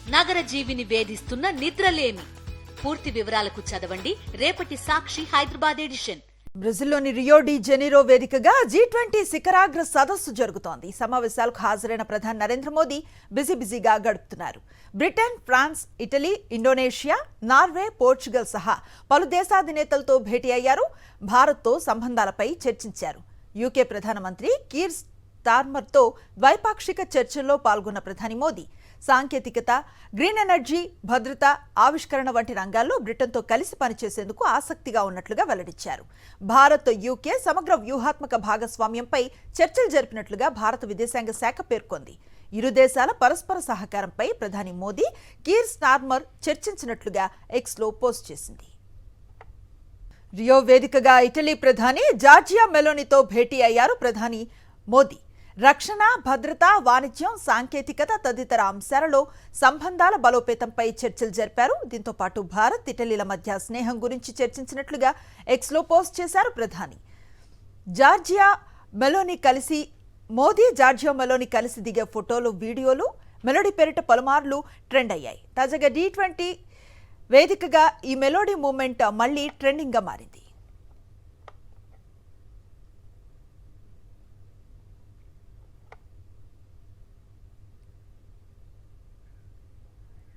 నగర జీవిని వేధిస్తున్న నిద్రలేమి. పూర్తి వివరాలకు చదవండి రేపటి సాక్షి హైదరాబాద్ ఎడిషన్. బ్రెజిల్లోని రియో డి జెనీరో వేదికగా G20 శిఖరాగ్ర సదస్సు జరుగుతోంది. ఈ సమావేశాలకు హాజరైన ప్రధాని నరేంద్ర మోదీ బిజీగా గడుపుతున్నారు. Britain, France, Italy, Indonesia, Norway, Portugal సహా పలు దేశాధినేతలతో భేటీ అయ్యారు. భారత్తో సంబంధాలపై చర్చించారు. యూకే ప్రధానమంత్రి కీర్ స్టార్మర్తో ద్వైపాక్షిక చర్చల్లో పాల్గొన్న ప్రధాని మోదీ సాంకేతికత, గ్రీన్ ఎనర్జీ, భద్రత, ఆవిష్కరణ వంటి రంగాల్లో బ్రిటన్తో కలిసి పనిచేసేందుకు ఆసక్తిగా ఉన్నట్లుగా వెల్లడించారు. భారత్, యూకే సమగ్ర వ్యూహాత్మక భాగస్వామ్యంపై చర్చలు జరిపినట్లుగా భారత విదేశాంగ శాఖ పేర్కొంది. ఇరు దేశాల పరస్పర సహకారంపై ప్రధాని మోదీ, కీర్ స్టార్మర్ చర్చించినట్లుగా ఎక్స్లో పోస్ట్ చేసింది. రియో వేదికగా ఇటలీ ప్రధాని జార్జియా మెలోనితో భేటీ అయ్యారు ప్రధాని మోదీ. రక్షణ, భద్రత, వాణిజ్యం, సాంకేతికత తదితర అంశాలలో సంబంధాల బలోపేతంపై చర్చలు జరిపారు. దీంతో పాటు భారత్, ఇటలీల మధ్య స్నేహం గురించి చర్చించినట్లుగా ఎక్స్లో పోస్ట్ చేశారు ప్రధాని. మోదీ జార్జియా మెలోని కలిసి దిగే ఫోటోలు, వీడియోలు మెలోడీ పేరిట పలుమార్లు ట్రెండ్ అయ్యాయి. తాజాగా G20 వేదికగా ఈ మెలోడీ మూమెంట్ మళ్లీ ట్రెండింగ్ గా మారింది.